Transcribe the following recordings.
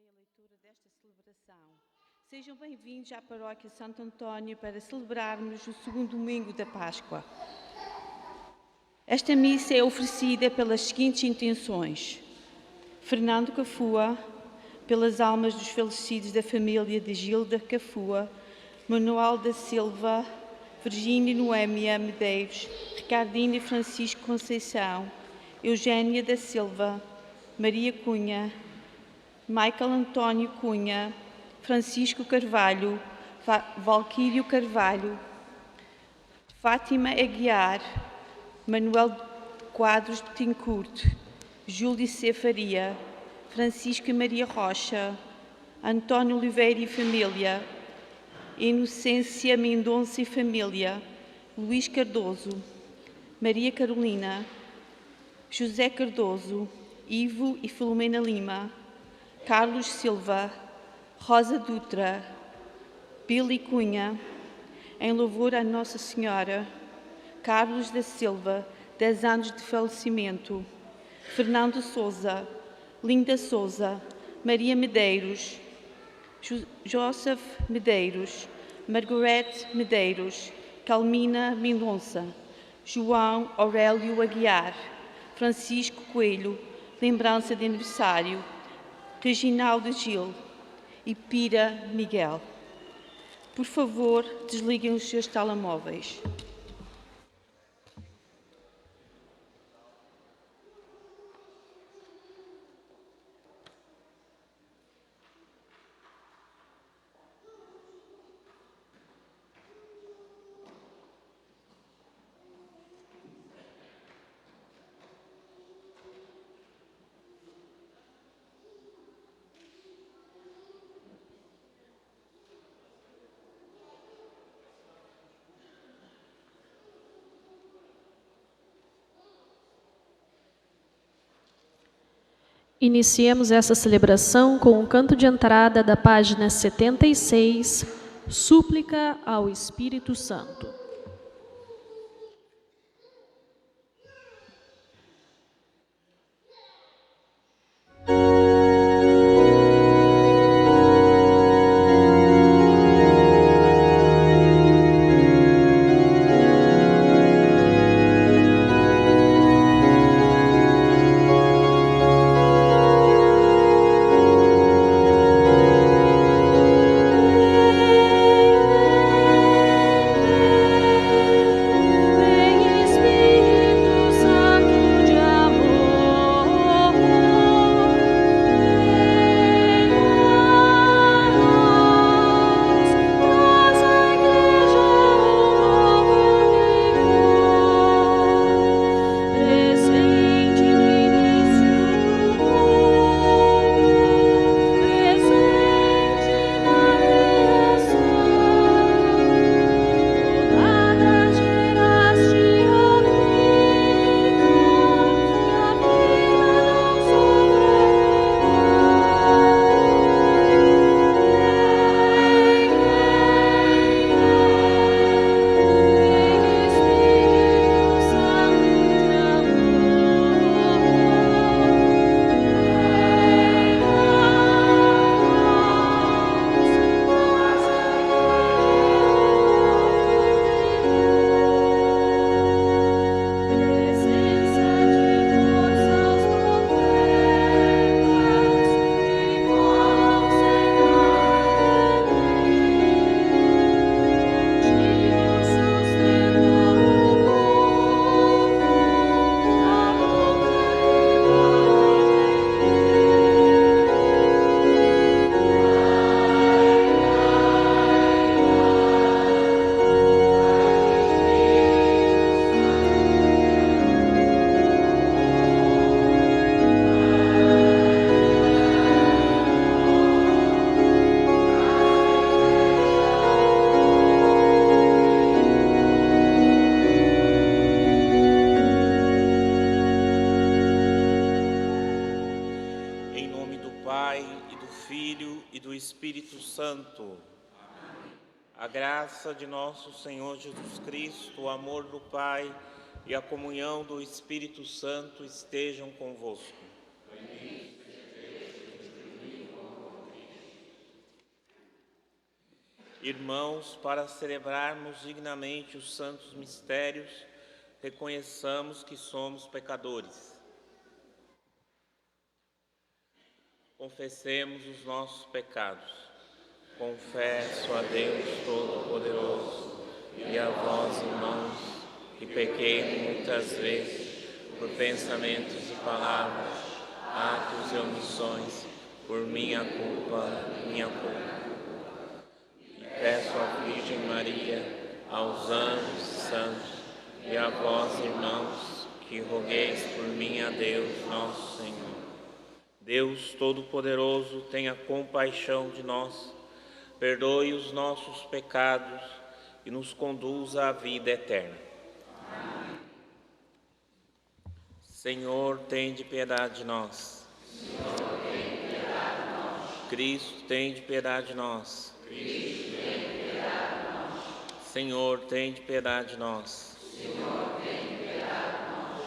a leitura desta celebração. Sejam bem-vindos à Paróquia Santo António para celebrarmos o segundo domingo da Páscoa. Esta missa é oferecida pelas seguintes intenções: Fernando Cafua, pelas almas dos falecidos da família de Gilda Cafua, Manuel da Silva, Virgínia Noémia Medeiros, Ricardina Francisco Conceição, Eugénia da Silva, Maria Cunha, Michael António Cunha, Francisco Carvalho, Valquírio Carvalho, Fátima Aguiar, Manuel Quadros Betancourt, Júlio C. Faria, Francisco Maria Rocha, António Oliveira e família, Inocência Mendonça e família, Luís Cardoso, Maria Carolina, José Cardoso, Ivo e Filomena Lima, Carlos Silva, Rosa Dutra, Billy Cunha, em louvor a Nossa Senhora, Carlos da Silva, 10 anos de falecimento, Fernando Souza, Linda Souza, Maria Medeiros, Joseph Medeiros, Margarete Medeiros, Calmina Mendonça, João Aurélio Aguiar, Francisco Coelho, lembrança de aniversário, Reginaldo Gil e Pira Miguel. Por favor, desliguem os seus telemóveis. Iniciemos essa celebração com o canto de entrada da página 76, Súplica ao Espírito Santo. Espírito Santo. A graça de nosso Senhor Jesus Cristo, o amor do Pai e a comunhão do Espírito Santo estejam convosco. Irmãos, para celebrarmos dignamente os santos mistérios, reconheçamos que somos pecadores. Confessemos os nossos pecados. Confesso a Deus Todo-Poderoso e a vós, irmãos, que pequei muitas vezes por pensamentos e palavras, atos e omissões, por minha culpa. E peço à Virgem Maria, aos anjos e santos, e a vós, irmãos, que rogueis por mim a Deus, nosso Senhor. Deus Todo-Poderoso, tenha compaixão de nós, perdoe os nossos pecados e nos conduza à vida eterna. Amém. Senhor, tende piedade de nós. Senhor, tende piedade de nós. Cristo, tende piedade de nós. Cristo, tende piedade de nós. Senhor, tende piedade de nós. Senhor, tende piedade de nós.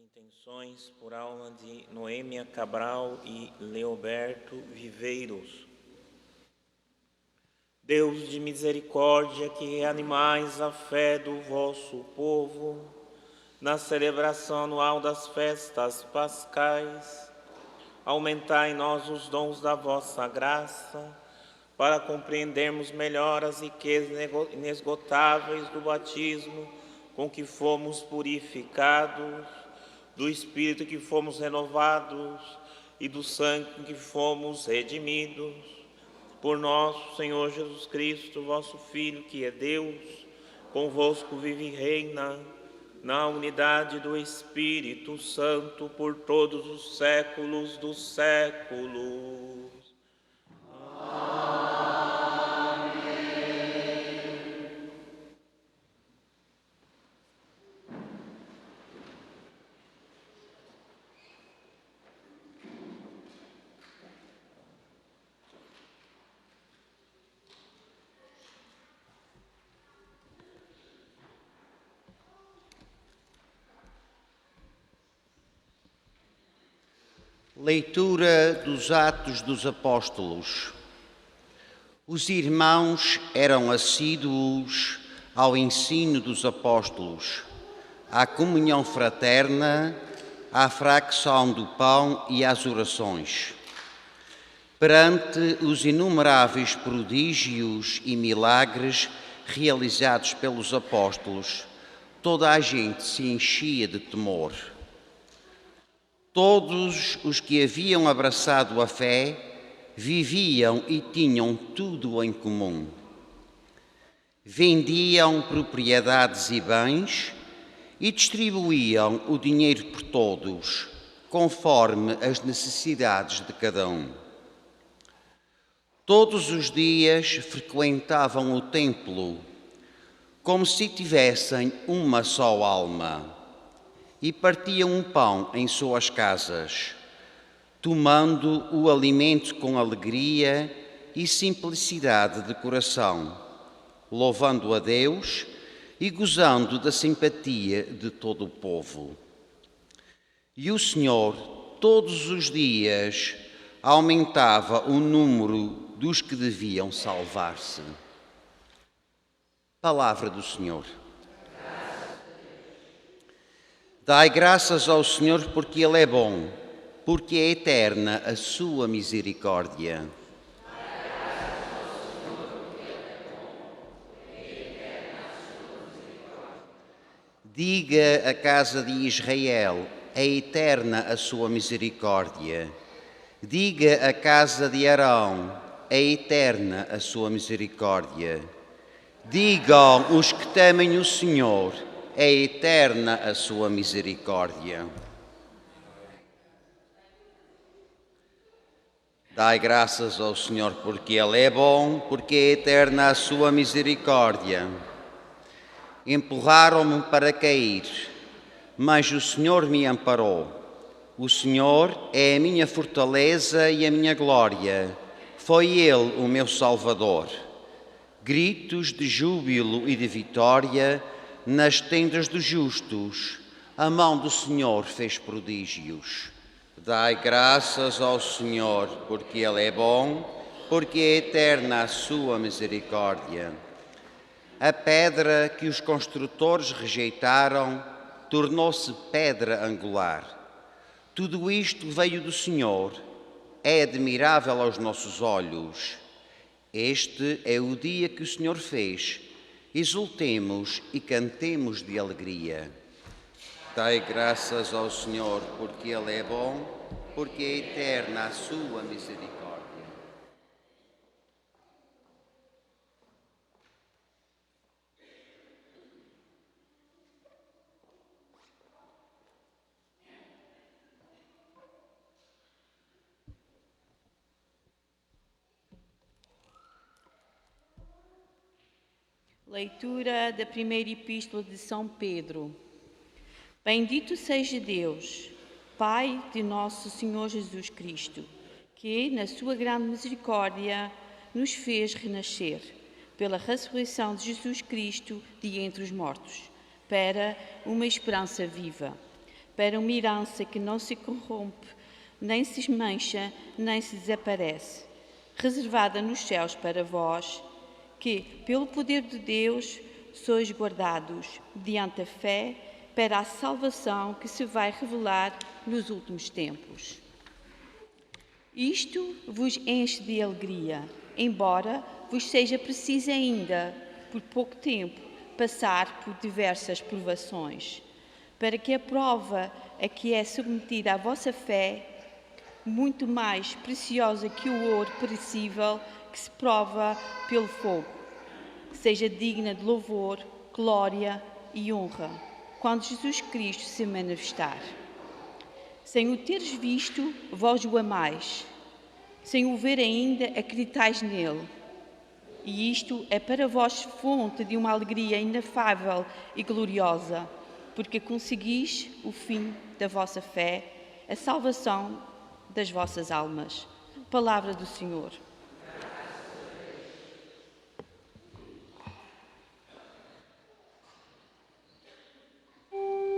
Intenções por alma de Noêmia Cabral e Leoberto Viveiros. Deus de misericórdia, que reanimais a fé do vosso povo na celebração anual das festas pascais, aumentai em nós os dons da vossa graça, para compreendermos melhor as riquezas inesgotáveis do batismo com que fomos purificados, do Espírito que fomos renovados e do sangue com que fomos redimidos. Por nosso Senhor Jesus Cristo, vosso Filho, que é Deus, convosco vive e reina, na unidade do Espírito Santo, por todos os séculos dos séculos. Amém. Leitura dos Atos dos Apóstolos. Os irmãos eram assíduos ao ensino dos apóstolos, à comunhão fraterna, à fracção do pão e às orações. Perante os inumeráveis prodígios e milagres realizados pelos apóstolos, toda a gente se enchia de temor. Todos os que haviam abraçado a fé viviam e tinham tudo em comum. Vendiam propriedades e bens e distribuíam o dinheiro por todos, conforme as necessidades de cada um. Todos os dias frequentavam o templo, como se tivessem uma só alma, e partiam o pão em suas casas, tomando o alimento com alegria e simplicidade de coração, louvando a Deus e gozando da simpatia de todo o povo. E o Senhor, todos os dias, aumentava o número dos que deviam salvar-se. Palavra do Senhor. Dai graças ao Senhor porque Ele é bom, porque é eterna a sua misericórdia. Diga a casa de Israel, é eterna a sua misericórdia. Diga a casa de Arão, é eterna a sua misericórdia. Digam os que temem o Senhor, é eterna a sua misericórdia. Dai graças ao Senhor porque Ele é bom, porque é eterna a sua misericórdia. Empurraram-me para cair, mas o Senhor me amparou. O Senhor é a minha fortaleza e a minha glória. Foi Ele o meu Salvador. Gritos de júbilo e de vitória nas tendas dos justos. A mão do Senhor fez prodígios. Dai graças ao Senhor, porque Ele é bom, porque é eterna a sua misericórdia. A pedra que os construtores rejeitaram tornou-se pedra angular. Tudo isto veio do Senhor, é admirável aos nossos olhos. Este é o dia que o Senhor fez. Exultemos e cantemos de alegria. Dai graças ao Senhor, porque Ele é bom, porque é eterna a sua misericórdia. Leitura da primeira epístola de São Pedro. Bendito seja Deus, Pai de nosso Senhor Jesus Cristo, que, na sua grande misericórdia, nos fez renascer, pela ressurreição de Jesus Cristo de entre os mortos, para uma esperança viva, para uma herança que não se corrompe, nem se mancha, nem se desaparece, reservada nos céus para vós, que, pelo poder de Deus, sois guardados diante da fé para a salvação que se vai revelar nos últimos tempos. Isto vos enche de alegria, embora vos seja preciso ainda, por pouco tempo, passar por diversas provações, para que a prova a que é submetida a vossa fé, muito mais preciosa que o ouro perecível que se prova pelo fogo, seja digna de louvor, glória e honra, quando Jesus Cristo se manifestar. Sem o teres visto, vós o amais. Sem o ver ainda, acreditais nele. E isto é para vós fonte de uma alegria inefável e gloriosa, porque conseguis o fim da vossa fé, a salvação das vossas almas. Palavra do Senhor. Aleluia.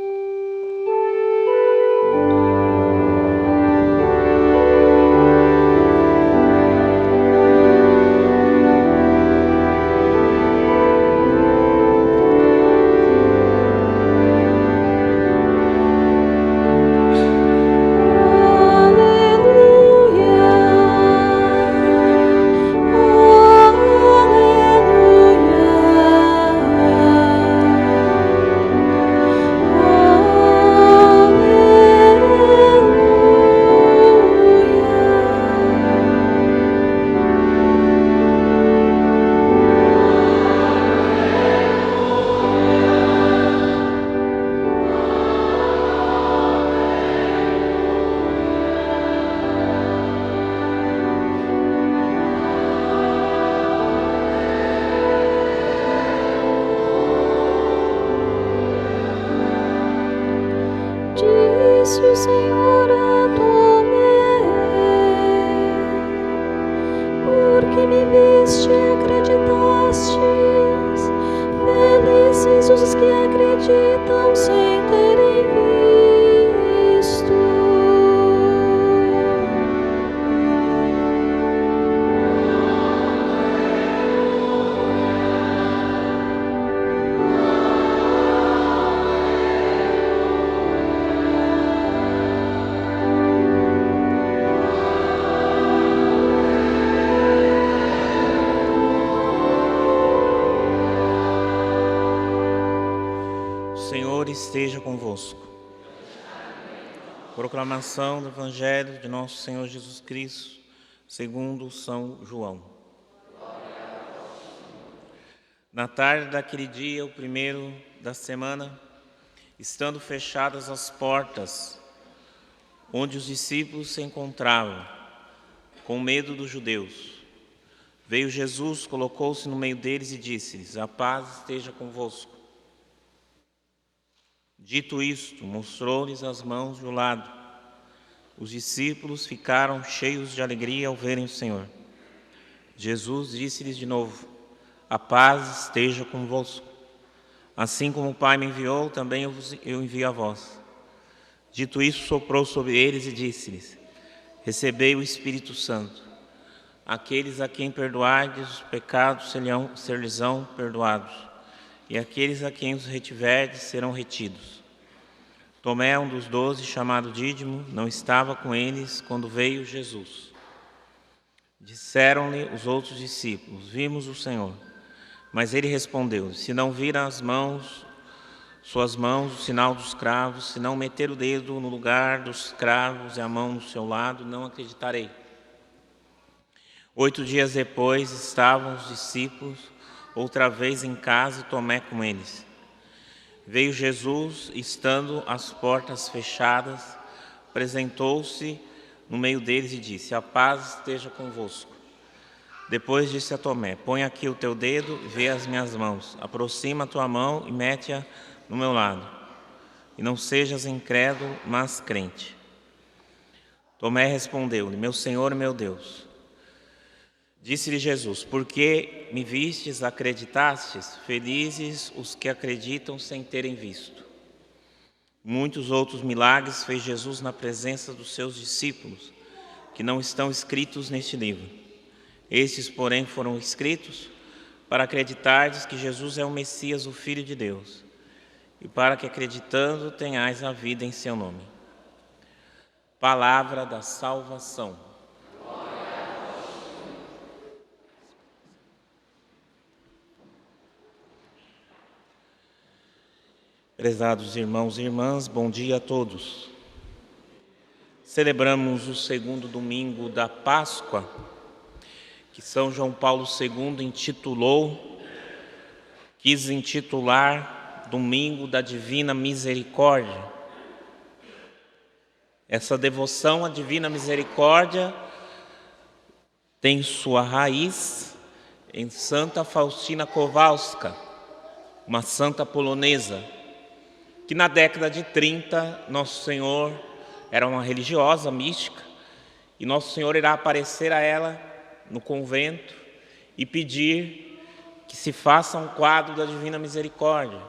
os que acreditam sem terem visto. Esteja convosco. Proclamação do Evangelho de nosso Senhor Jesus Cristo, segundo São João. Na tarde daquele dia, o primeiro da semana, estando fechadas as portas, onde os discípulos se encontravam, com medo dos judeus, veio Jesus, colocou-se no meio deles e disse-lhes: a paz esteja convosco. Dito isto, mostrou-lhes as mãos e o lado. Os discípulos ficaram cheios de alegria ao verem o Senhor. Jesus disse-lhes de novo: a paz esteja convosco. Assim como o Pai me enviou, também eu envio a vós. Dito isso, soprou sobre eles e disse-lhes: recebei o Espírito Santo. Aqueles a quem perdoardes os pecados ser-lhes-ão perdoados, e aqueles a quem os retiverdes serão retidos. Tomé, um dos 12, chamado Dídimo, não estava com eles quando veio Jesus. Disseram-lhe os outros discípulos: vimos o Senhor. Mas ele respondeu: se não vir suas mãos, o sinal dos cravos, se não meter o dedo no lugar dos cravos e a mão no seu lado, não acreditarei. 8 dias depois, estavam os discípulos outra vez em casa e Tomé com eles. Veio Jesus, estando as portas fechadas, apresentou-se no meio deles e disse: a paz esteja convosco. Depois disse a Tomé: põe aqui o teu dedo e vê as minhas mãos. Aproxima a tua mão e mete-a no meu lado. E não sejas incrédulo, mas crente. Tomé respondeu-lhe: meu Senhor e meu Deus. Disse-lhe Jesus: porque me vistes, acreditastes? Felizes os que acreditam sem terem visto. Muitos outros milagres fez Jesus na presença dos seus discípulos, que não estão escritos neste livro. Estes, porém, foram escritos para acreditardes que Jesus é o Messias, o Filho de Deus, e para que, acreditando, tenhais a vida em seu nome. Palavra da salvação. Prezados irmãos e irmãs, bom dia a todos. Celebramos o segundo domingo da Páscoa, que São João Paulo II quis intitular Domingo da Divina Misericórdia. Essa devoção à Divina Misericórdia tem sua raiz em Santa Faustina Kowalska, uma santa polonesa, que na década de 30, Nosso Senhor era uma religiosa mística, e Nosso Senhor irá aparecer a ela no convento e pedir que se faça um quadro da Divina Misericórdia,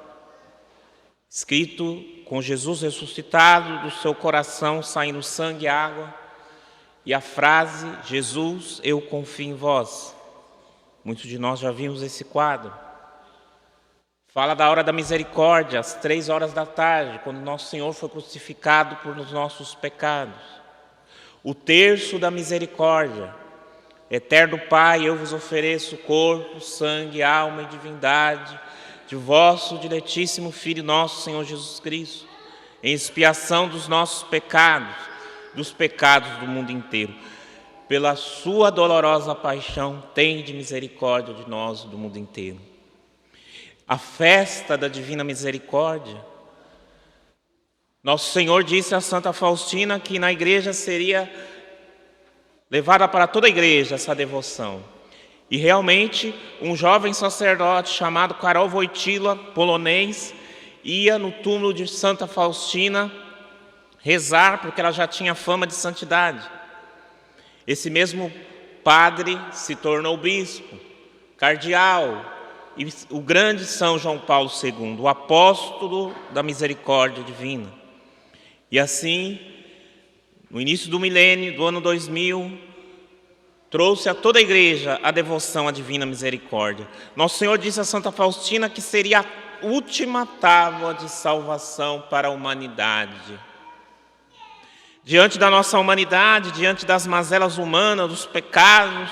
escrito com Jesus ressuscitado, do seu coração saindo sangue e água, e a frase: Jesus, eu confio em vós. Muitos de nós já vimos esse quadro. Fala da hora da misericórdia, às 3 horas da tarde, quando Nosso Senhor foi crucificado por os nossos pecados. O terço da misericórdia: eterno Pai, eu vos ofereço corpo, sangue, alma e divindade de vosso diletíssimo Filho, nosso Senhor Jesus Cristo, em expiação dos nossos pecados, dos pecados do mundo inteiro. Pela sua dolorosa paixão, tende misericórdia de nós, do mundo inteiro. A festa da Divina Misericórdia. Nosso Senhor disse a Santa Faustina que na igreja seria levada para toda a igreja essa devoção. E realmente um jovem sacerdote chamado Karol Wojtyła, polonês, ia no túmulo de Santa Faustina rezar, porque ela já tinha fama de santidade. Esse mesmo padre se tornou bispo, cardeal, e o grande São João Paulo II, o apóstolo da misericórdia divina. E assim, no início do milênio, do ano 2000, trouxe a toda a igreja a devoção à divina misericórdia. Nosso Senhor disse a Santa Faustina que seria a última tábua de salvação para a humanidade. Diante da nossa humanidade, diante das mazelas humanas, dos pecados,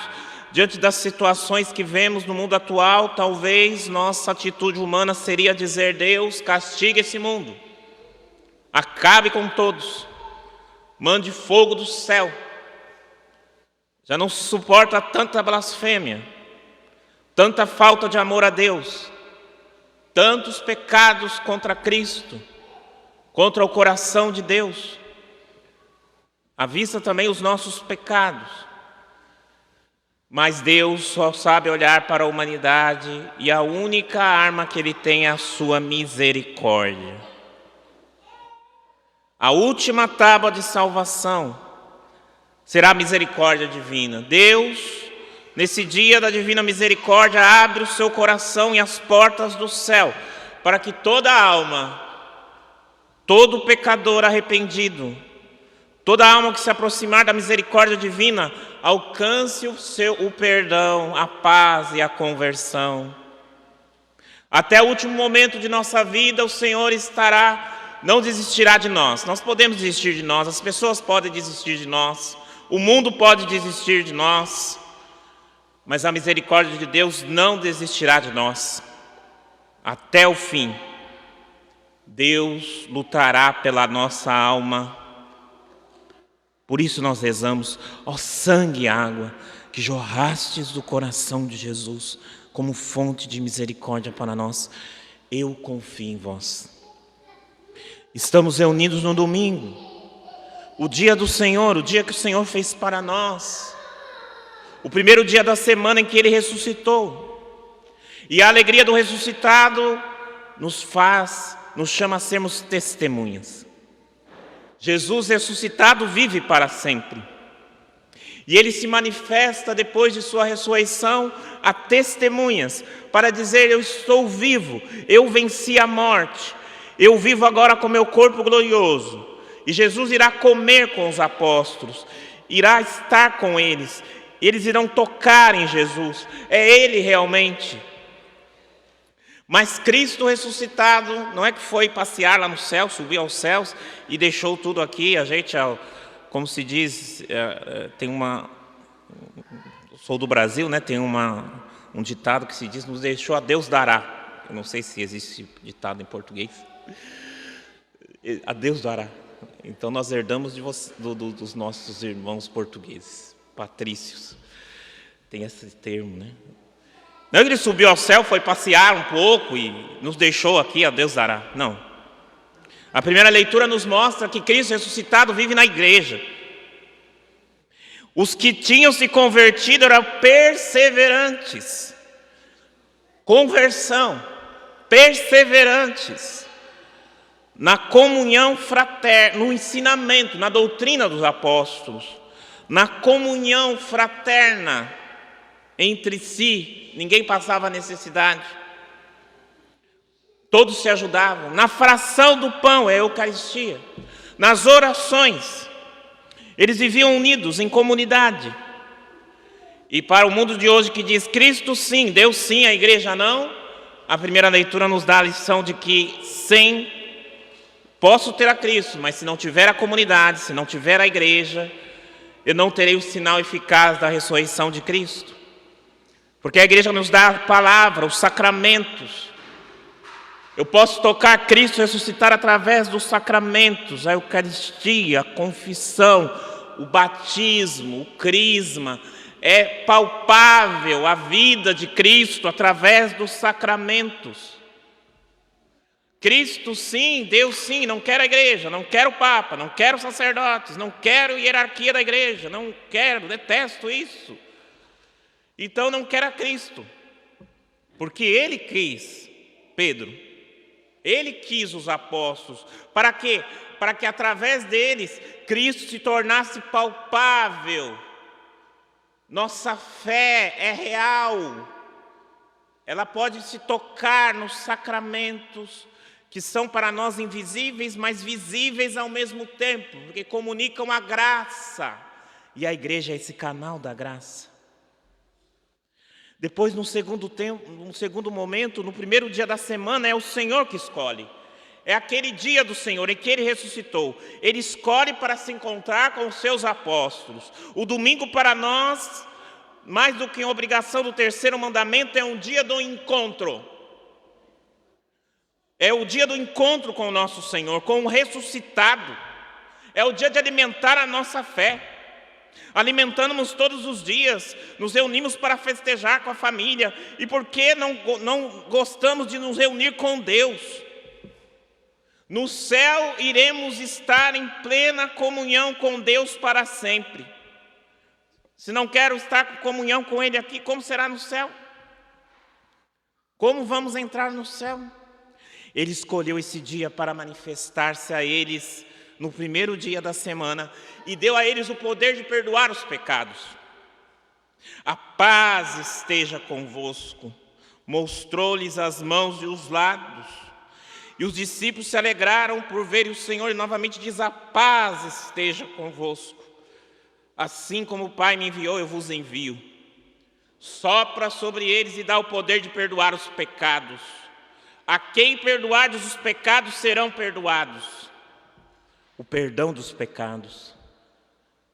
diante das situações que vemos no mundo atual, talvez nossa atitude humana seria dizer: Deus, castigue esse mundo, acabe com todos, mande fogo do céu. Já não se suporta tanta blasfêmia, tanta falta de amor a Deus, tantos pecados contra Cristo, contra o coração de Deus. À vista também os nossos pecados. Mas Deus só sabe olhar para a humanidade e a única arma que Ele tem é a sua misericórdia. A última tábua de salvação será a misericórdia divina. Deus, nesse dia da divina misericórdia, abre o seu coração e as portas do céu, para que toda alma, todo pecador arrependido, toda alma que se aproximar da misericórdia divina, alcance o perdão, a paz e a conversão. Até o último momento de nossa vida, o Senhor não desistirá de nós. Nós podemos desistir de nós, as pessoas podem desistir de nós, o mundo pode desistir de nós, mas a misericórdia de Deus não desistirá de nós. Até o fim, Deus lutará pela nossa alma. Por isso nós rezamos: ó sangue e água que jorrastes do coração de Jesus como fonte de misericórdia para nós, eu confio em vós. Estamos reunidos no domingo, o dia do Senhor, o dia que o Senhor fez para nós, o primeiro dia da semana em que Ele ressuscitou. E a alegria do ressuscitado nos chama a sermos testemunhas. Jesus ressuscitado vive para sempre. E Ele se manifesta depois de sua ressurreição a testemunhas, para dizer: eu estou vivo, eu venci a morte, eu vivo agora com meu corpo glorioso. E Jesus irá comer com os apóstolos, irá estar com eles, eles irão tocar em Jesus, é Ele realmente. Mas Cristo ressuscitado não é que foi passear lá no céu, subiu aos céus e deixou tudo aqui. A gente, como se diz, sou do Brasil, né? Tem um ditado que se diz: nos deixou a Deus dará. Eu não sei se existe ditado em português. A Deus dará. Então nós herdamos dos nossos irmãos portugueses, patrícios. Tem esse termo, né? Não é que Ele subiu ao céu, foi passear um pouco e nos deixou aqui, a Deus dará. Não. A primeira leitura nos mostra que Cristo ressuscitado vive na igreja. Os que tinham se convertido eram perseverantes. Conversão, perseverantes na comunhão fraterna, no ensinamento, na doutrina dos apóstolos, na comunhão fraterna entre si. Ninguém passava necessidade, todos se ajudavam. Na fração do pão, é a Eucaristia. Nas orações, eles viviam unidos em comunidade. E para o mundo de hoje que diz Cristo sim, Deus sim, a igreja não, a primeira leitura nos dá a lição de que sim, posso ter a Cristo, mas se não tiver a comunidade, se não tiver a igreja, eu não terei o sinal eficaz da ressurreição de Cristo. Porque a igreja nos dá a palavra, os sacramentos. Eu posso tocar Cristo ressuscitar através dos sacramentos, a Eucaristia, a confissão, o batismo, o crisma. É palpável a vida de Cristo através dos sacramentos. Cristo sim, Deus sim, não quero a igreja, não quero o Papa, não quero sacerdotes, não quero hierarquia da igreja, não quero, detesto isso. Então não quero a Cristo, porque Ele quis Pedro, Ele quis os apóstolos. Para quê? Para que através deles Cristo se tornasse palpável. Nossa fé é real, ela pode se tocar nos sacramentos que são para nós invisíveis, mas visíveis ao mesmo tempo, porque comunicam a graça. E a igreja é esse canal da graça. Depois, num segundo momento, no primeiro dia da semana, é o Senhor que escolhe. É aquele dia do Senhor em que Ele ressuscitou. Ele escolhe para se encontrar com os seus apóstolos. O domingo para nós, mais do que uma obrigação do terceiro mandamento, é um dia do encontro. É o dia do encontro com o nosso Senhor, com o ressuscitado. É o dia de alimentar a nossa fé. Alimentamos todos os dias, nos reunimos para festejar com a família. E por que não gostamos de nos reunir com Deus? No céu iremos estar em plena comunhão com Deus para sempre. Se não quero estar em comunhão com Ele aqui, como será no céu? Como vamos entrar no céu? Ele escolheu esse dia para manifestar-se a eles no primeiro dia da semana e deu a eles o poder de perdoar os pecados. A paz esteja convosco. Mostrou-lhes as mãos e os lados. E os discípulos se alegraram por verem o Senhor e novamente diz: a paz esteja convosco. Assim como o Pai me enviou, eu vos envio. Sopra sobre eles e dá o poder de perdoar os pecados. A quem perdoardes os pecados serão perdoados. O perdão dos pecados.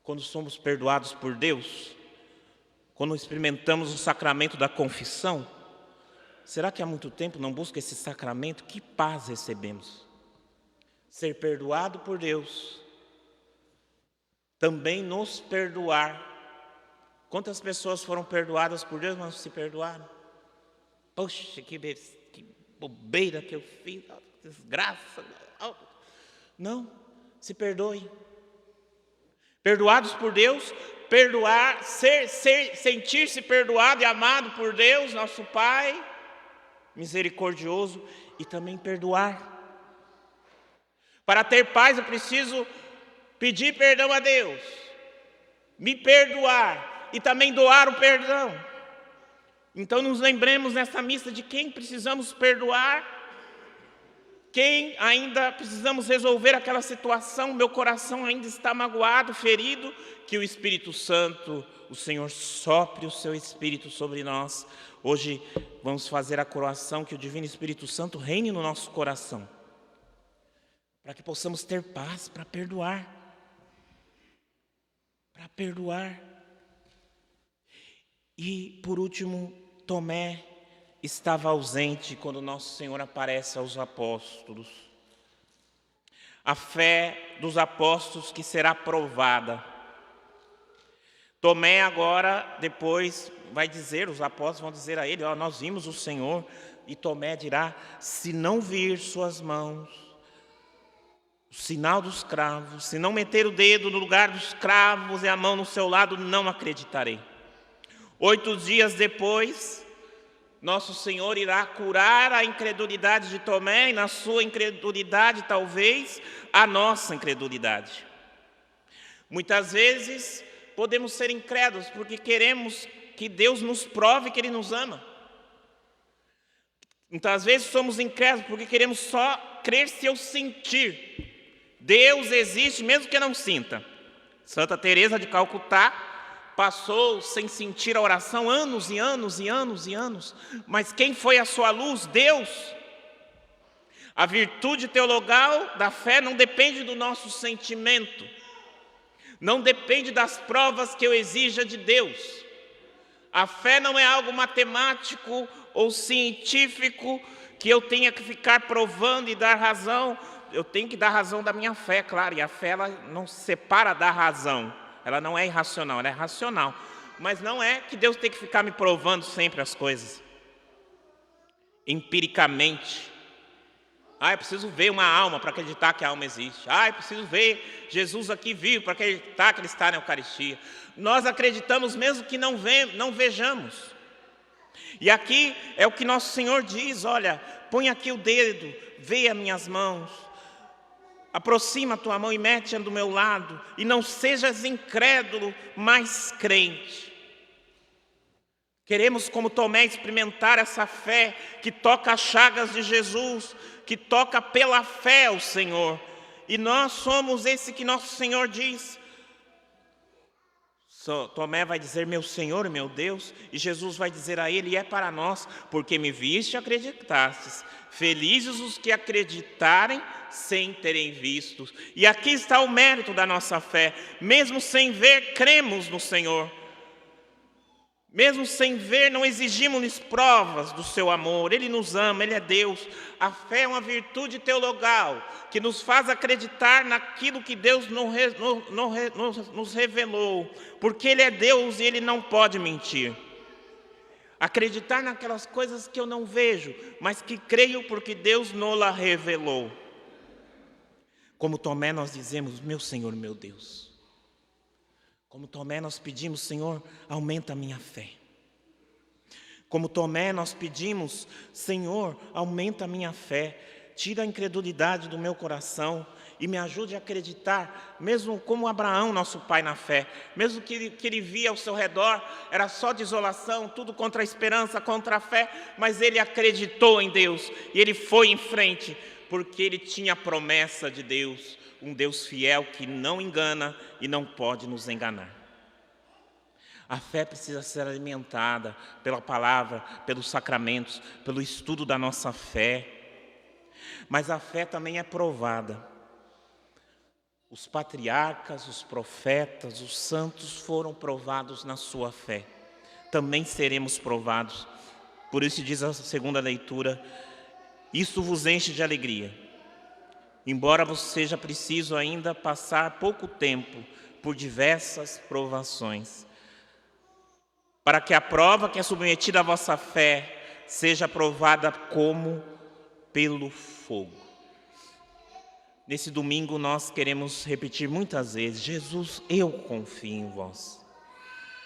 Quando somos perdoados por Deus, quando experimentamos o sacramento da confissão, será que há muito tempo não busca esse sacramento? Que paz recebemos. Ser perdoado por Deus, também nos perdoar. Quantas pessoas foram perdoadas por Deus, mas não se perdoaram? Poxa, que bobeira que eu fiz, desgraça. Não, se perdoe. Perdoados por Deus, perdoar, sentir-se perdoado e amado por Deus, nosso Pai misericordioso, e também perdoar. Para ter paz eu preciso pedir perdão a Deus, me perdoar e também doar o perdão. Então nos lembremos nessa missa de quem precisamos perdoar, quem ainda precisamos resolver aquela situação, meu coração ainda está magoado, ferido, que o Espírito Santo, o Senhor sopre o seu Espírito sobre nós. Hoje vamos fazer a coroação, que o Divino Espírito Santo reine no nosso coração, para que possamos ter paz para perdoar. Para perdoar. E, por último, Tomé estava ausente quando Nosso Senhor aparece aos apóstolos. A fé dos apóstolos que será provada. Tomé agora, depois, vai dizer, os apóstolos vão dizer a ele: nós vimos o Senhor. E Tomé dirá: se não vir suas mãos, o sinal dos cravos, se não meter o dedo no lugar dos cravos e a mão no seu lado, não acreditarei. 8 dias depois, Nosso Senhor irá curar a incredulidade de Tomé, e na sua incredulidade, talvez, a nossa incredulidade. Muitas vezes podemos ser incrédulos porque queremos que Deus nos prove que Ele nos ama. Muitas vezes somos incrédulos porque queremos só crer se eu sentir. Deus existe mesmo que eu não sinta. Santa Teresa de Calcutá passou sem sentir a oração anos e anos e anos e anos. Mas quem foi a sua luz? Deus. A virtude teologal da fé não depende do nosso sentimento. Não depende das provas que eu exija de Deus. A fé não é algo matemático ou científico que eu tenha que ficar provando e dar razão. Eu tenho que dar razão da minha fé, claro. E a fé ela não se separa da razão. Ela não é irracional, ela é racional. Mas não é que Deus tem que ficar me provando sempre as coisas. Empiricamente. Eu preciso ver uma alma para acreditar que a alma existe. Eu preciso ver Jesus aqui vivo para acreditar que Ele está na Eucaristia. Nós acreditamos mesmo que não vejamos. E aqui é o que Nosso Senhor diz: olha, põe aqui o dedo, vê as minhas mãos. Aproxima a tua mão e mete-a do meu lado. E não sejas incrédulo, mas crente. Queremos, como Tomé, experimentar essa fé que toca as chagas de Jesus, que toca pela fé o Senhor. E nós somos esse que nosso Senhor diz. Tomé vai dizer, meu Senhor e meu Deus, e Jesus vai dizer a ele, e é para nós, porque me viste e acreditastes. Felizes os que acreditarem sem terem visto. E aqui está o mérito da nossa fé. Mesmo sem ver, cremos no Senhor. Mesmo sem ver, não exigimos provas do seu amor. Ele nos ama, Ele é Deus. A fé é uma virtude teologal que nos faz acreditar naquilo que Deus nos revelou. Porque Ele é Deus e Ele não pode mentir. Acreditar naquelas coisas que eu não vejo, mas que creio porque Deus nos revelou. Como Tomé nós dizemos, meu Senhor, meu Deus. Como Tomé nós pedimos, Senhor, aumenta a minha fé. Como Tomé nós pedimos, Senhor, aumenta a minha fé. Tira a incredulidade do meu coração e me ajude a acreditar, mesmo como Abraão, nosso pai na fé. Mesmo que ele via ao seu redor, era só desolação, tudo contra a esperança, contra a fé. Mas ele acreditou em Deus e ele foi em frente, porque ele tinha a promessa de Deus. Um Deus fiel que não engana e não pode nos enganar. A fé precisa ser alimentada pela palavra, pelos sacramentos, pelo estudo da nossa fé. Mas a fé também é provada. Os patriarcas, os profetas, os santos foram provados na sua fé. Também seremos provados. Por isso diz a segunda leitura, isso vos enche de alegria. Embora vos seja preciso ainda passar pouco tempo por diversas provações, para que a prova que é submetida à vossa fé seja provada como pelo fogo. Nesse domingo nós queremos repetir muitas vezes, Jesus, eu confio em vós.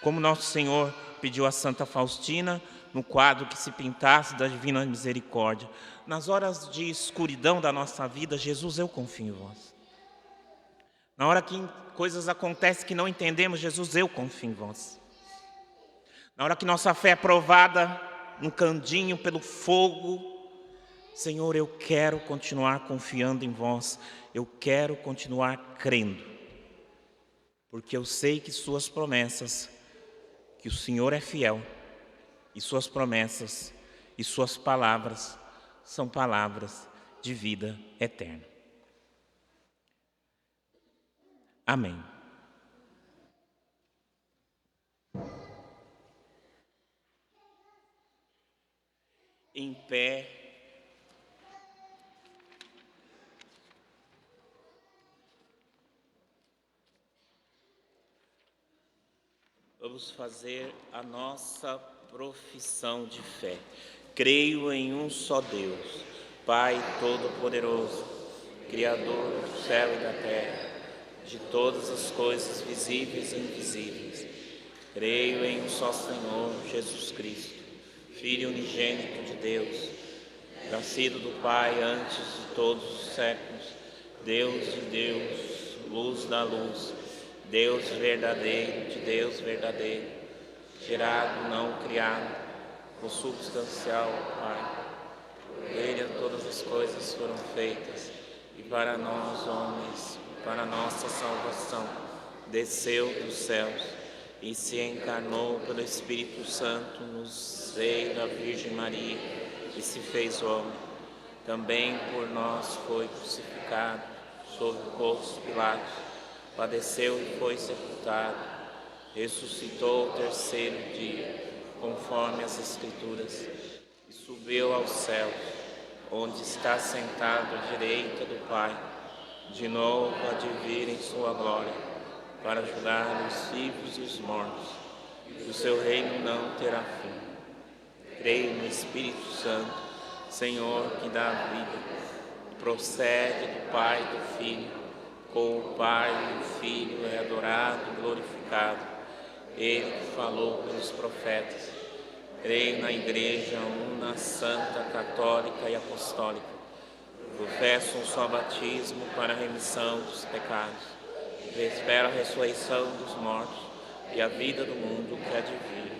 Como nosso Senhor pediu a Santa Faustina, no quadro que se pintasse da Divina Misericórdia. Nas horas de escuridão da nossa vida, Jesus, eu confio em vós. Na hora que coisas acontecem que não entendemos, Jesus, eu confio em vós. Na hora que nossa fé é provada no candinho, pelo fogo, Senhor, eu quero continuar confiando em vós. Eu quero continuar crendo. Porque eu sei que suas promessas, que o Senhor é fiel, e suas promessas e suas palavras são palavras de vida eterna. Amém. Em pé, vamos fazer a nossa profissão de fé. Creio em um só Deus, Pai Todo-Poderoso, Criador do céu e da terra, de todas as coisas visíveis e invisíveis. Creio em um só Senhor, Jesus Cristo, Filho unigênito de Deus, nascido do Pai antes de todos os séculos, Deus de Deus, luz da luz, Deus verdadeiro de Deus verdadeiro, gerado, não criado, consubstancial ao Pai. Por Ele todas as coisas foram feitas, e para nós, homens, para nossa salvação, desceu dos céus e se encarnou pelo Espírito Santo no seio da Virgem Maria e se fez homem. Também por nós foi crucificado sob Pôncio Pilatos, padeceu e foi sepultado, ressuscitou o terceiro dia, conforme as Escrituras, e subiu aos céus, onde está sentado à direita do Pai, de novo há de vir em sua glória, para julgar os vivos e os mortos, e o seu reino não terá fim. Creio no Espírito Santo, Senhor que dá vida, procede do Pai e do Filho, com o Pai e o Filho é adorado e glorificado, Ele que falou pelos profetas. Creio na Igreja una, santa, católica e apostólica. Professo um só batismo para a remissão dos pecados. Espero a ressurreição dos mortos e a vida do mundo que há de vir.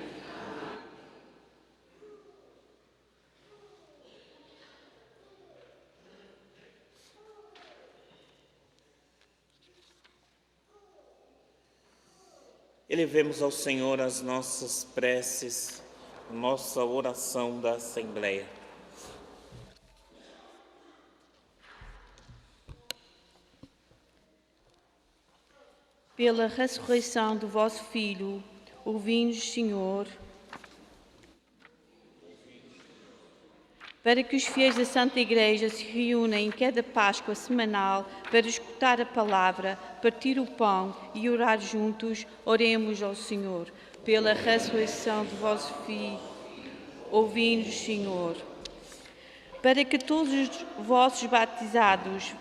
Elevemos ao Senhor as nossas preces, nossa oração da Assembleia. Pela ressurreição do vosso Filho, ouvi-nos, Senhor, para que os fiéis da Santa Igreja se reúnam em cada Páscoa semanal para escutar a palavra, partir o pão e orar juntos, oremos ao Senhor. Pela ressurreição do vosso Filho, ouvi-nos, Senhor. Para que todos os vossos batizados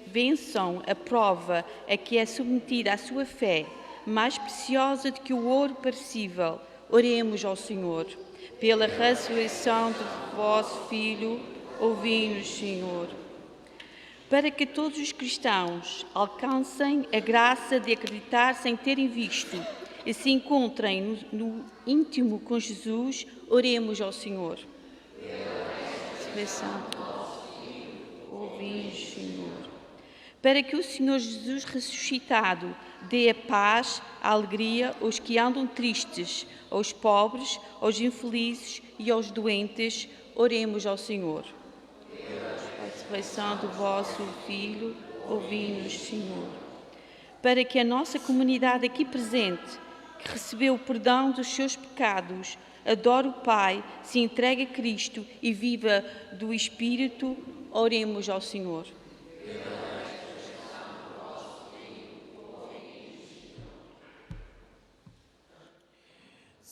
vençam a prova a que é submetida a sua fé, mais preciosa do que o ouro perecível, oremos ao Senhor. Pela ressurreição do vosso Filho, ouvi-nos, Senhor. Para que todos os cristãos alcancem a graça de acreditar sem terem visto e se encontrem no íntimo com Jesus, oremos ao Senhor. Pela ressurreição do vosso Filho, ouvi-nos, Senhor. Para que o Senhor Jesus ressuscitado dê a paz, a alegria aos que andam tristes, aos pobres, aos infelizes e aos doentes, oremos ao Senhor. Pela ressurreição do vosso Filho, ouvi-nos, Senhor. Para que a nossa comunidade aqui presente, que recebeu o perdão dos seus pecados, adore o Pai, se entregue a Cristo e viva do Espírito, oremos ao Senhor.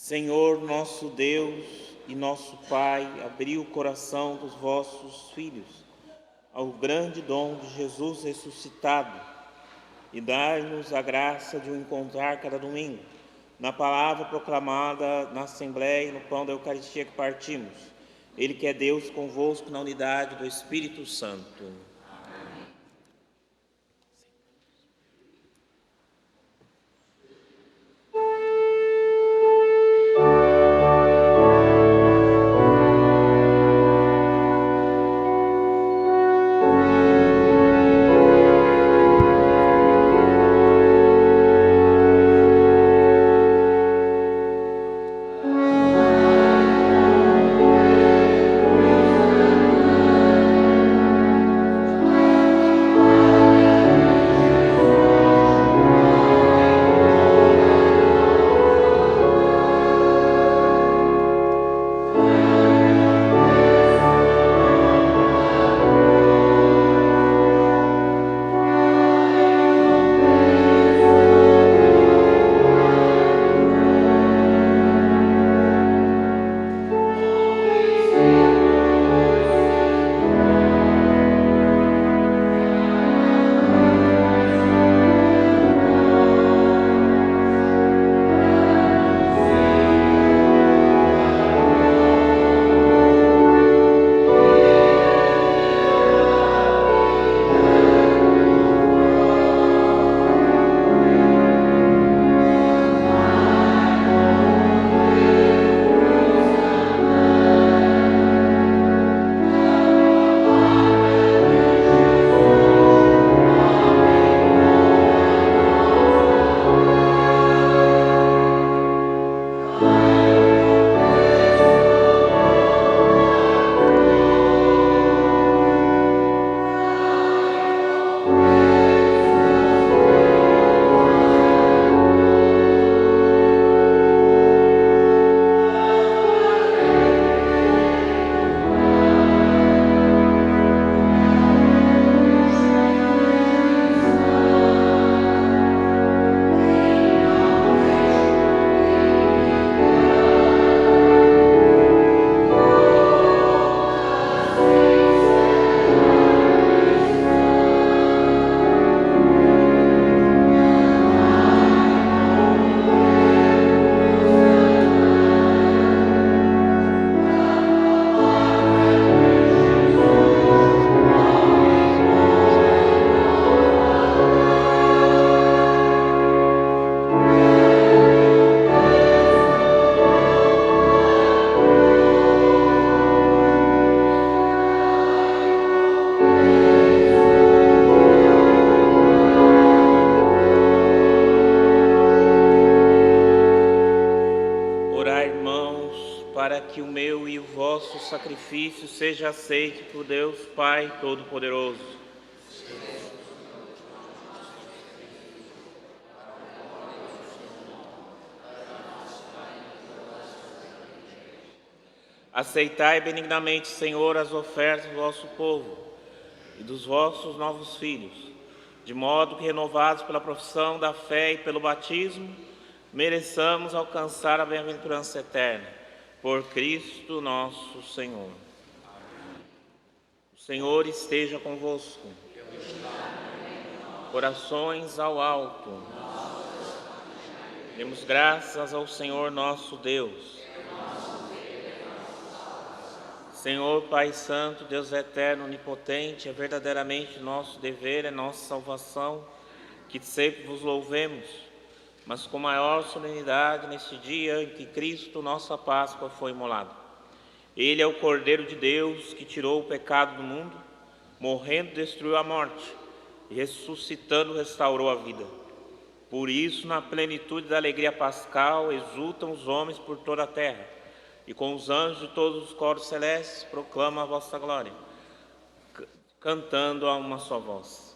Senhor, nosso Deus e nosso Pai, abri o coração dos vossos filhos ao grande dom de Jesus ressuscitado e dai-nos a graça de o encontrar cada domingo, na palavra proclamada na Assembleia e no pão da Eucaristia que partimos. Ele que é Deus convosco na unidade do Espírito Santo. vosso sacrifício seja aceito por Deus Pai Todo-Poderoso. Aceitai benignamente, Senhor, as ofertas do vosso povo e dos vossos novos filhos, de modo que, renovados pela profissão da fé e pelo batismo, mereçamos alcançar a bem-aventurança eterna. Por Cristo nosso Senhor. O Senhor esteja convosco. Corações ao alto. Demos graças ao Senhor nosso Deus. Senhor Pai Santo, Deus eterno, onipotente, é verdadeiramente nosso dever, é nossa salvação, que sempre vos louvemos, mas com maior solenidade neste dia em que Cristo, nossa Páscoa, foi imolado. Ele é o Cordeiro de Deus que tirou o pecado do mundo, morrendo destruiu a morte, e ressuscitando restaurou a vida. Por isso, na plenitude da alegria pascal, exultam os homens por toda a terra, e com os anjos de todos os coros celestes proclamam a vossa glória, cantando a uma só voz.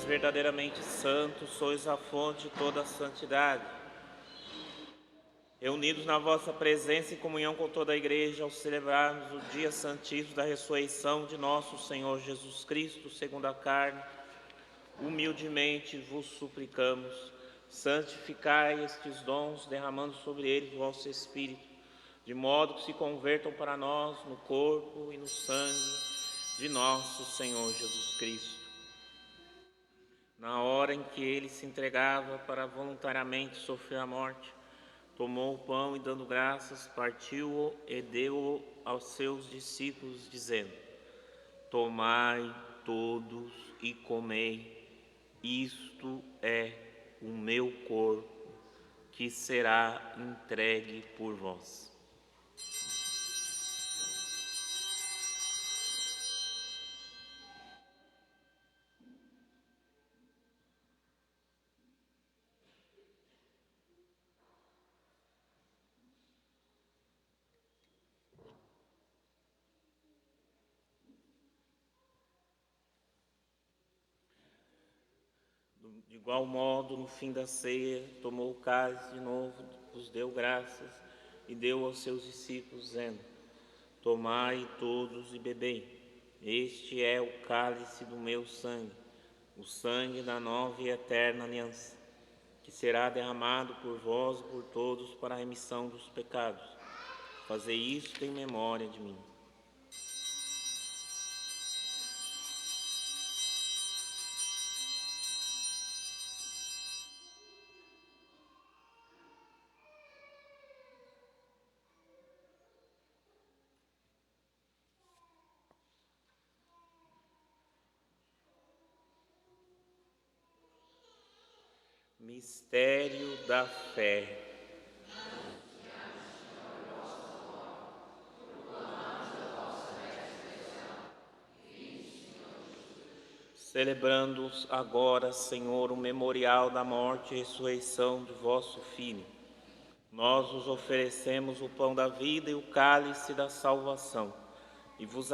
Verdadeiramente santo, sois a fonte de toda a santidade. Reunidos na vossa presença em comunhão com toda a Igreja, ao celebrarmos o dia santíssimo da ressurreição de nosso Senhor Jesus Cristo, segundo a carne, humildemente vos suplicamos, santificai estes dons, derramando sobre eles o vosso Espírito, de modo que se convertam para nós no corpo e no sangue de nosso Senhor Jesus Cristo. Na hora em que ele se entregava para voluntariamente sofrer a morte, tomou o pão e, dando graças, partiu-o e deu-o aos seus discípulos, dizendo: tomai todos e comei, isto é o meu corpo, que será entregue por vós. De igual modo, no fim da ceia, tomou o cálice de novo, vos deu graças e deu aos seus discípulos, dizendo: tomai todos e bebei, este é o cálice do meu sangue, o sangue da nova e eterna aliança, que será derramado por vós e por todos para a remissão dos pecados. Fazei isto em memória de mim. Mistério da fé. Celebrando agora, Senhor, o memorial da morte e ressurreição de vosso Filho, nós vos oferecemos o pão da vida e o cálice da salvação, e vos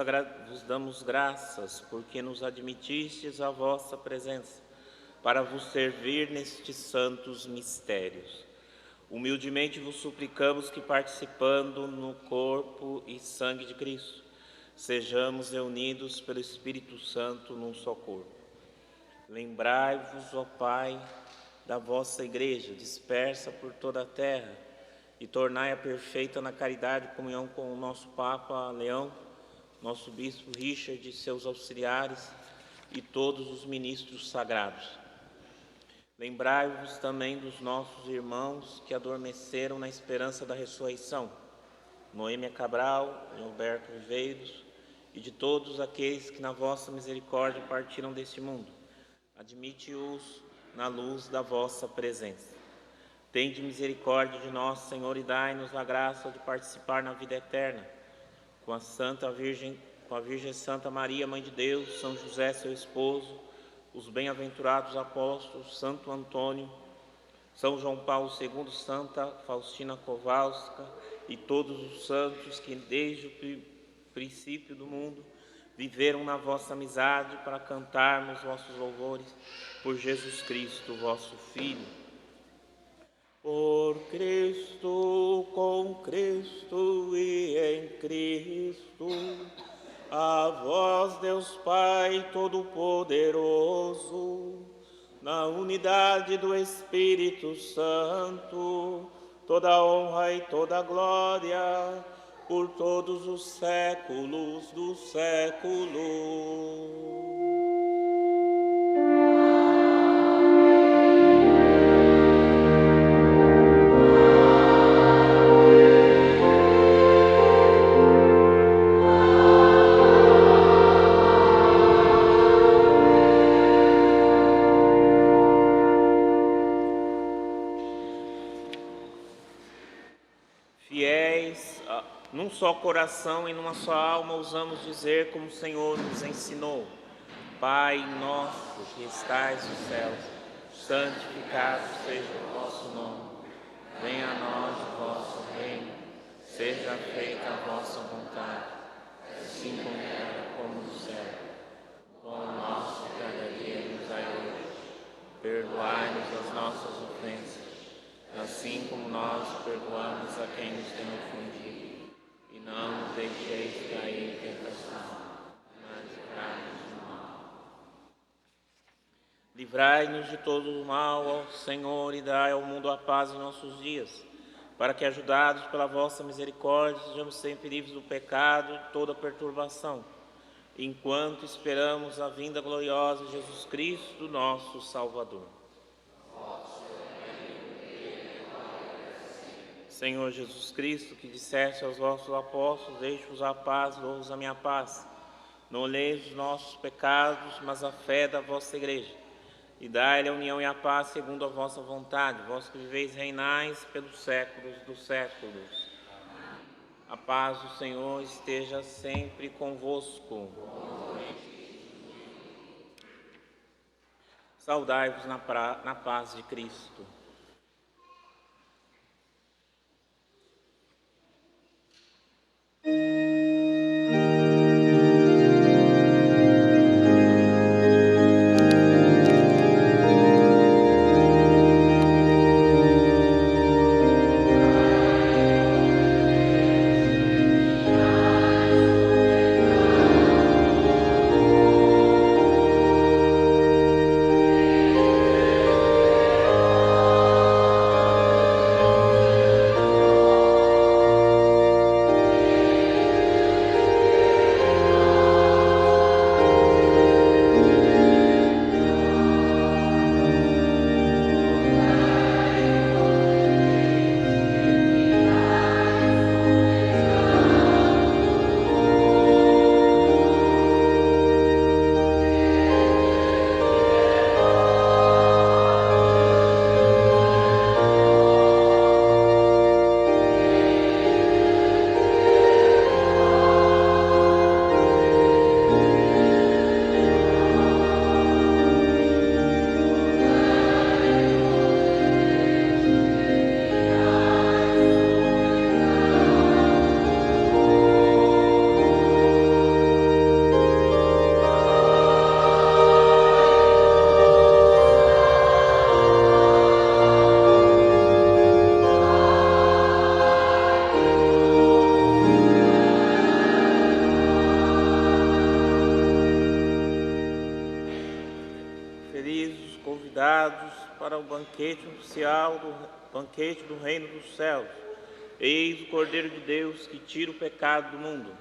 damos graças porque nos admitistes à vossa presença, para vos servir nestes santos mistérios. Humildemente vos suplicamos que, participando no corpo e sangue de Cristo, sejamos reunidos pelo Espírito Santo num só corpo. Lembrai-vos, ó Pai, da vossa Igreja, dispersa por toda a terra, e tornai-a perfeita na caridade e comunhão com o nosso Papa Leão, nosso Bispo Richard e seus auxiliares, e todos os ministros sagrados. Lembrai-vos também dos nossos irmãos que adormeceram na esperança da ressurreição, Noêmia Cabral e Alberto Viveiros, e de todos aqueles que na vossa misericórdia partiram deste mundo. Admite-os na luz da vossa presença. Tende misericórdia de nós, Senhor, e dai-nos a graça de participar na vida eterna, com a Virgem Santa Maria, Mãe de Deus, São José, seu esposo, os bem-aventurados apóstolos, Santo Antônio, São João Paulo II, Santa Faustina Kowalska e todos os santos que desde o princípio do mundo viveram na vossa amizade para cantarmos vossos louvores por Jesus Cristo, vosso Filho. Por Cristo, com Cristo e em Cristo, a vós, Deus Pai Todo-Poderoso, na unidade do Espírito Santo, toda honra e toda glória, por todos os séculos dos séculos. Num só coração e numa só alma ousamos dizer como o Senhor nos ensinou: Pai nosso que estais nos céus, santificado seja o vosso nome. Venha a nós o vosso reino, seja feita a vossa vontade, assim como na terra como no céu. O pão nosso de cada dia nos dai hoje. Perdoai-nos as nossas ofensas, assim como nós perdoamos a quem nos tem ofendido. E não nos deixeis cair em tentação, mas livrai-nos do mal. Livrai-nos de todo o mal, ó Senhor, e dai ao mundo a paz em nossos dias, para que, ajudados pela vossa misericórdia, sejamos sempre livres do pecado e de toda perturbação, enquanto esperamos a vinda gloriosa de Jesus Cristo, nosso Salvador. Senhor Jesus Cristo, que disseste aos vossos apóstolos: deixe-vos a paz, dou-vos a minha paz. Não olheis os nossos pecados, mas a fé da vossa Igreja. E dai-lhe a união e a paz segundo a vossa vontade, vós que viveis e reinais pelos séculos dos séculos. A paz do Senhor esteja sempre convosco. Saudai-vos na paz de Cristo. convidados para o banquete oficial do banquete do Reino dos Céus. Eis o Cordeiro de Deus que tira o pecado do mundo.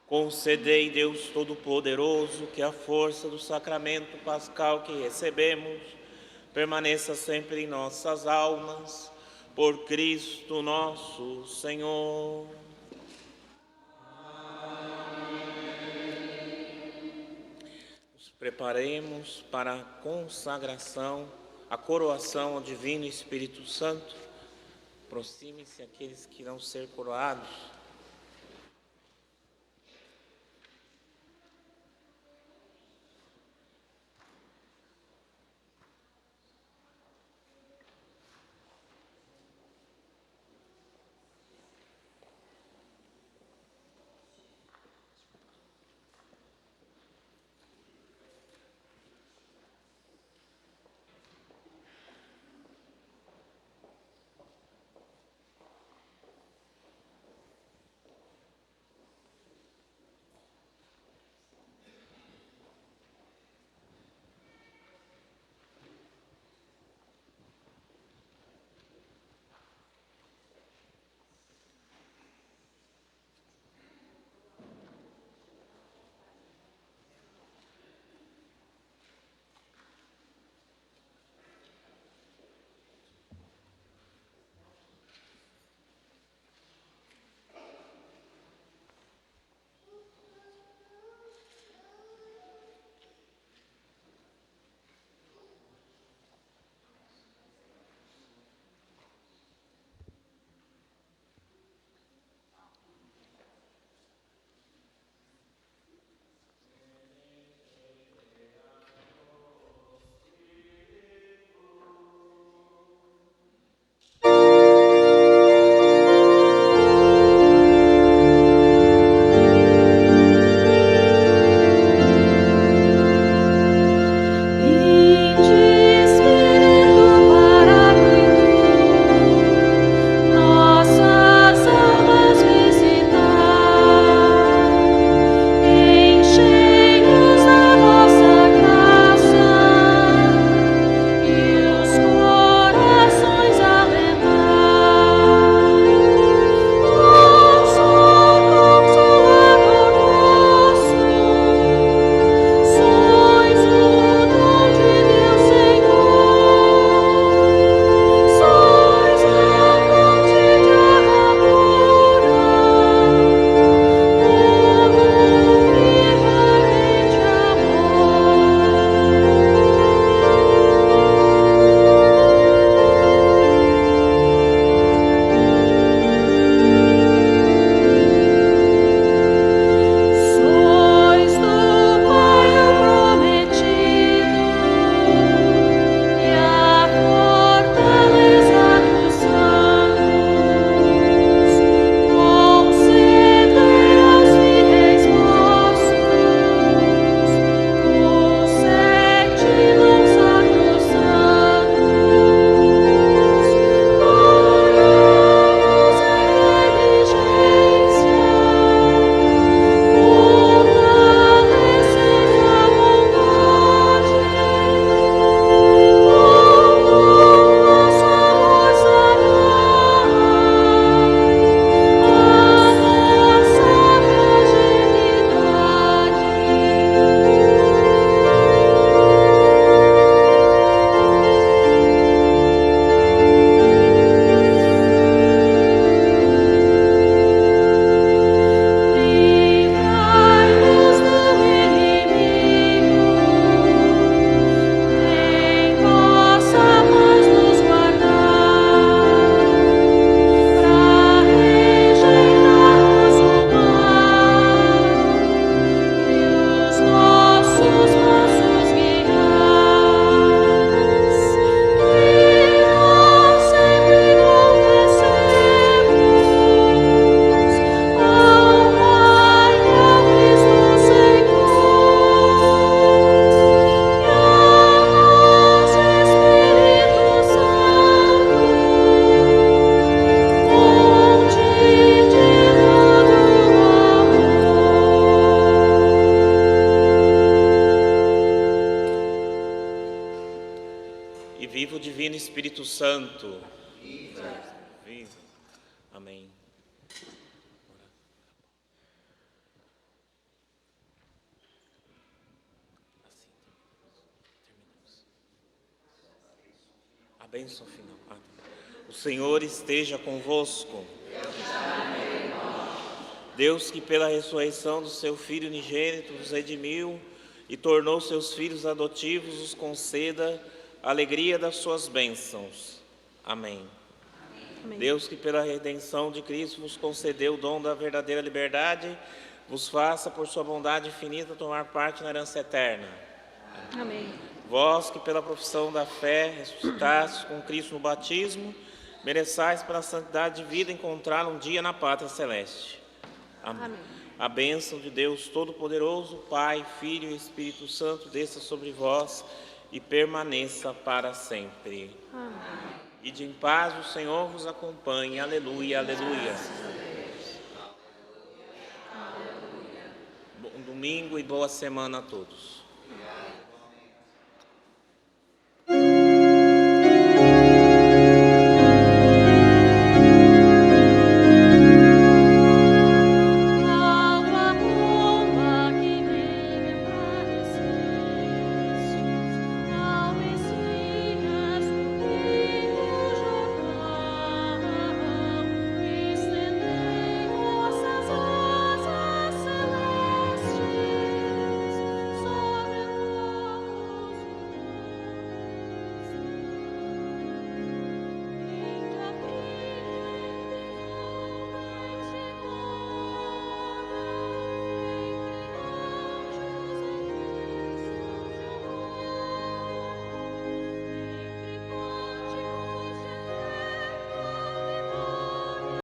Concedei, Deus Todo-Poderoso, que a força do sacramento pascal que recebemos permaneça sempre em nossas almas, por Cristo nosso Senhor. Nos preparemos para a consagração, a coroação ao Divino Espírito Santo. Aproxime-se aqueles que irão ser coroados. Espírito Santo. Viva. Amém. bênção final. O Senhor esteja convosco. Deus, que pela ressurreição do seu Filho unigênito nos redimiu e tornou seus filhos adotivos, os conceda a alegria das suas bênçãos. Amém. Amém. Deus, que pela redenção de Cristo vos concedeu o dom da verdadeira liberdade, vos faça, por sua bondade infinita, tomar parte na herança eterna. Amém. Vós, que pela profissão da fé ressuscitastes com Cristo no batismo, mereçais pela santidade de vida encontrar um dia na pátria celeste. Amém. Amém. A bênção de Deus Todo-Poderoso, Pai, Filho e Espírito Santo, desça sobre vós e permaneça para sempre. Amém. Ide em paz, o Senhor vos acompanhe. Aleluia, aleluia. Bom domingo e boa semana a todos.